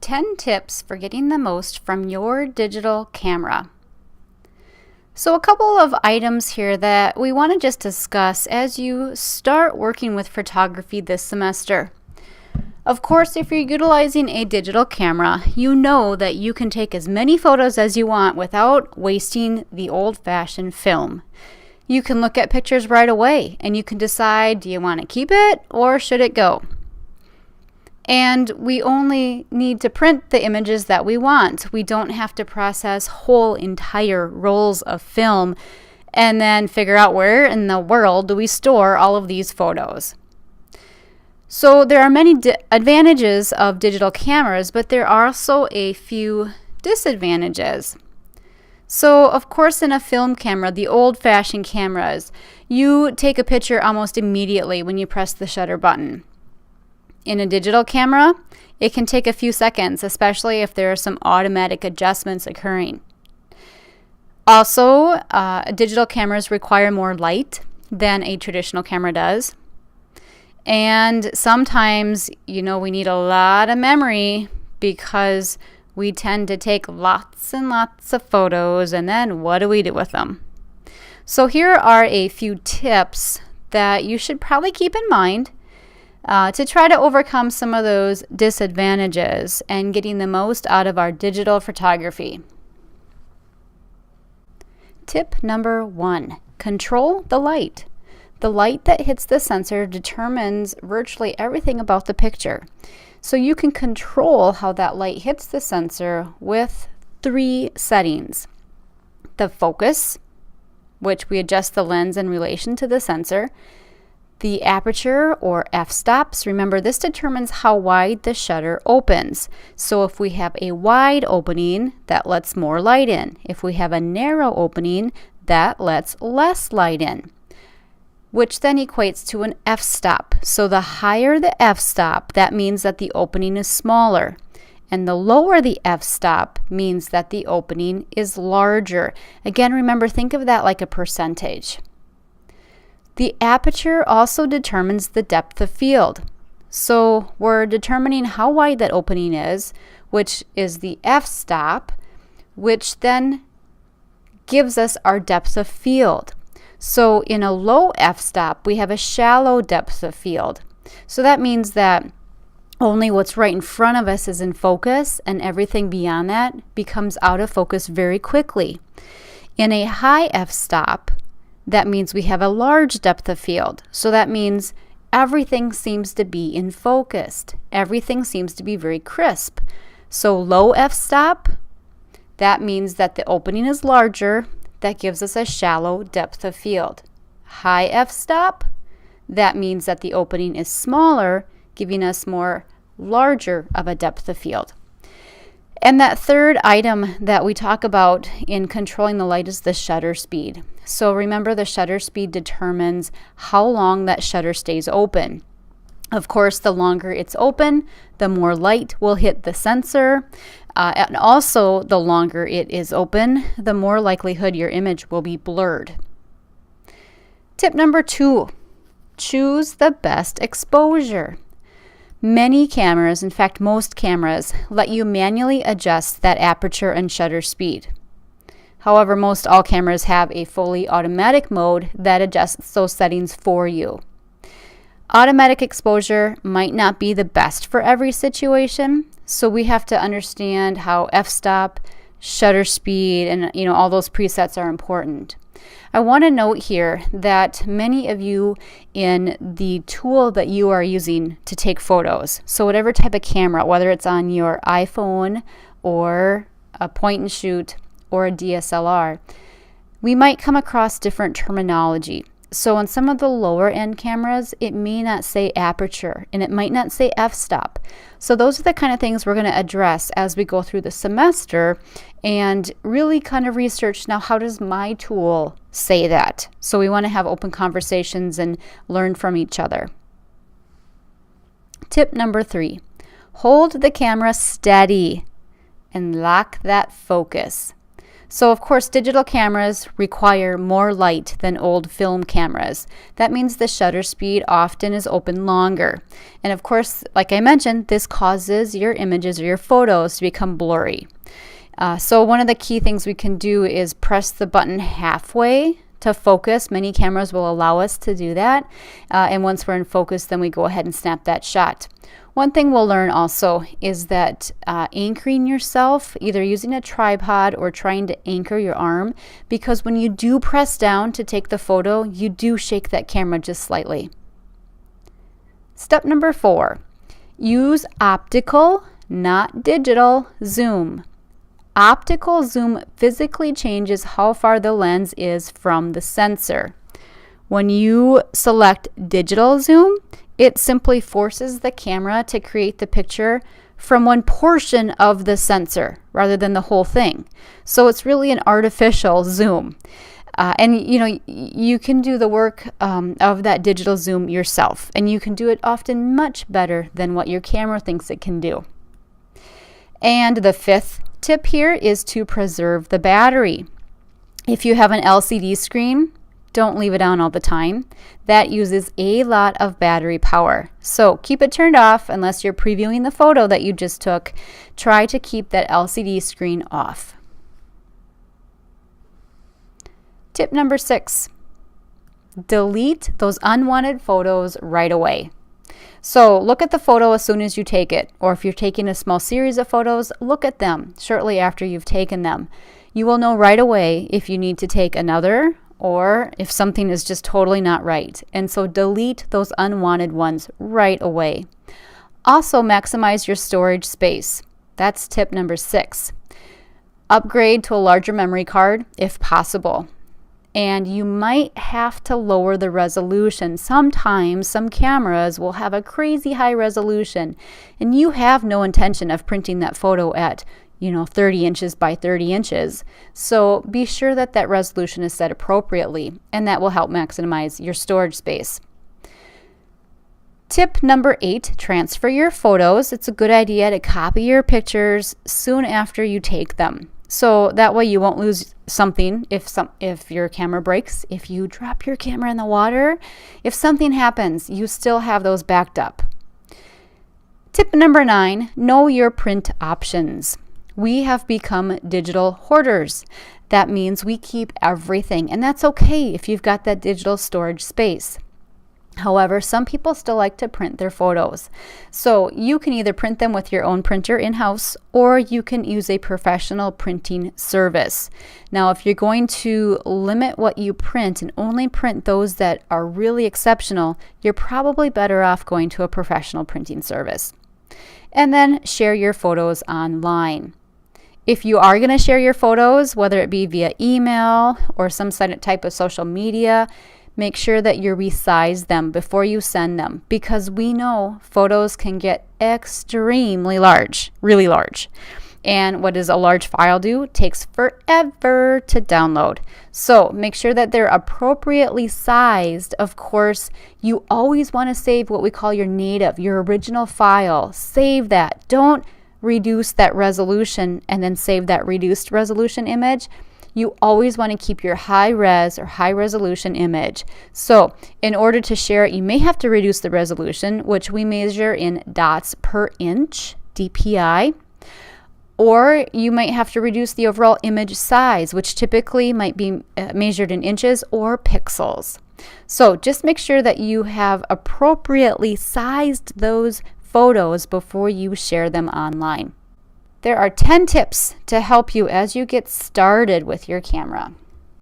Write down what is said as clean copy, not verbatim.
10 tips for getting the most from your digital camera. So a couple of items here that we want to just discuss as you start working with photography this semester. Of course, if you're utilizing a digital camera, you know that you can take as many photos as you want without wasting the old-fashioned film. You can look at pictures right away and you can decide, do you want to keep it or should it go? And we only need to print the images that we want. We don't have to process whole entire rolls of film and then figure out where in the world do we store all of these photos. So there are many advantages of digital cameras, but there are also a few disadvantages. So of course in a film camera, the old-fashioned cameras, you take a picture almost immediately when you press the shutter button. In a digital camera, it can take a few seconds, especially if there are some automatic adjustments occurring. Also, digital cameras require more light than a traditional camera does. And sometimes, we need a lot of memory because we tend to take lots and lots of photos, and then what do we do with them? So here are a few tips that you should probably keep in mind to try to overcome some of those disadvantages and getting the most out of our digital photography. Tip number 1, control the light. The light that hits the sensor determines virtually everything about the picture. So you can control how that light hits the sensor with 3 settings. The focus, which we adjust the lens in relation to the sensor. The aperture or f-stops, remember this determines how wide the shutter opens. So if we have a wide opening, that lets more light in. If we have a narrow opening, that lets less light in, which then equates to an f-stop. So the higher the f-stop, that means that the opening is smaller. And the lower the f-stop means that the opening is larger. Again, remember, think of that like a percentage. The aperture also determines the depth of field. So we're determining how wide that opening is, which is the f-stop, which then gives us our depth of field. So in a low f-stop, we have a shallow depth of field. So that means that only what's right in front of us is in focus, and everything beyond that becomes out of focus very quickly. In a high f-stop, that means we have a large depth of field. So that means everything seems to be in focus. Everything seems to be very crisp. So low f-stop, that means that the opening is larger. That gives us a shallow depth of field. High f-stop, that means that the opening is smaller, giving us more larger of a depth of field. And that third item that we talk about in controlling the light is the shutter speed. So remember, the shutter speed determines how long that shutter stays open. Of course, the longer it's open, the more light will hit the sensor. And also, the longer it is open, the more likelihood your image will be blurred. Tip number 2, choose the best exposure. Many cameras, in fact most cameras, let you manually adjust that aperture and shutter speed. However, most all cameras have a fully automatic mode that adjusts those settings for you. Automatic exposure might not be the best for every situation, so we have to understand how f-stop, shutter speed, and all those presets are important. I want to note here that many of you in the tool that you are using to take photos, so whatever type of camera, whether it's on your iPhone or a point and shoot or a DSLR, we might come across different terminology. So on some of the lower end cameras, it may not say aperture and it might not say f-stop. So those are the kind of things we're going to address as we go through the semester and really kind of research, now how does my tool say that? So we want to have open conversations and learn from each other. Tip number 3, hold the camera steady and lock that focus. So of course, digital cameras require more light than old film cameras. That means the shutter speed often is open longer. And of course, like I mentioned, this causes your images or your photos to become blurry. So one of the key things we can do is press the button halfway to focus. Many cameras will allow us to do that. And once we're in focus, then we go ahead and snap that shot. One thing we'll learn also is that anchoring yourself, either using a tripod or trying to anchor your arm, because when you do press down to take the photo, you do shake that camera just slightly. Step number 4, use optical, not digital, zoom. Optical zoom physically changes how far the lens is from the sensor. When you select digital zoom, it simply forces the camera to create the picture from one portion of the sensor rather than the whole thing. So it's really an artificial zoom. And you can do the work of that digital zoom yourself, and you can do it often much better than what your camera thinks it can do. And the 5th tip here is to preserve the battery. If you have an LCD screen, don't leave it on all the time. That uses a lot of battery power. So keep it turned off unless you're previewing the photo that you just took. Try to keep that LCD screen off. Tip number 6, delete those unwanted photos right away. So look at the photo as soon as you take it, or if you're taking a small series of photos, look at them shortly after you've taken them. You will know right away if you need to take another or if something is just totally not right. And so delete those unwanted ones right away. Also maximize your storage space. That's tip number 6. Upgrade to a larger memory card if possible. And you might have to lower the resolution. Sometimes some cameras will have a crazy high resolution and you have no intention of printing that photo at 30 inches by 30 inches. So be sure that that resolution is set appropriately, and that will help maximize your storage space. Tip number 8, transfer your photos. It's a good idea to copy your pictures soon after you take them. So that way you won't lose something if your camera breaks, if you drop your camera in the water, if something happens, you still have those backed up. Tip number 9, know your print options. We have become digital hoarders. That means we keep everything, and that's okay if you've got that digital storage space. However, some people still like to print their photos. So you can either print them with your own printer in-house, or you can use a professional printing service. Now, if you're going to limit what you print and only print those that are really exceptional, you're probably better off going to a professional printing service. And then share your photos online. If you are going to share your photos, whether it be via email or some type of social media, make sure that you resize them before you send them, because we know photos can get extremely large, really large. And what does a large file do? It takes forever to download. So make sure that they're appropriately sized. Of course, you always want to save what we call your native, your original file. Save that. Don't reduce that resolution and then save that reduced resolution image. You always want to keep your high res or high resolution image. So in order to share it, you may have to reduce the resolution, which we measure in dots per inch, DPI. Or you might have to reduce the overall image size, which typically might be measured in inches or pixels. So just make sure that you have appropriately sized those photos before you share them online. There are 10 tips to help you as you get started with your camera.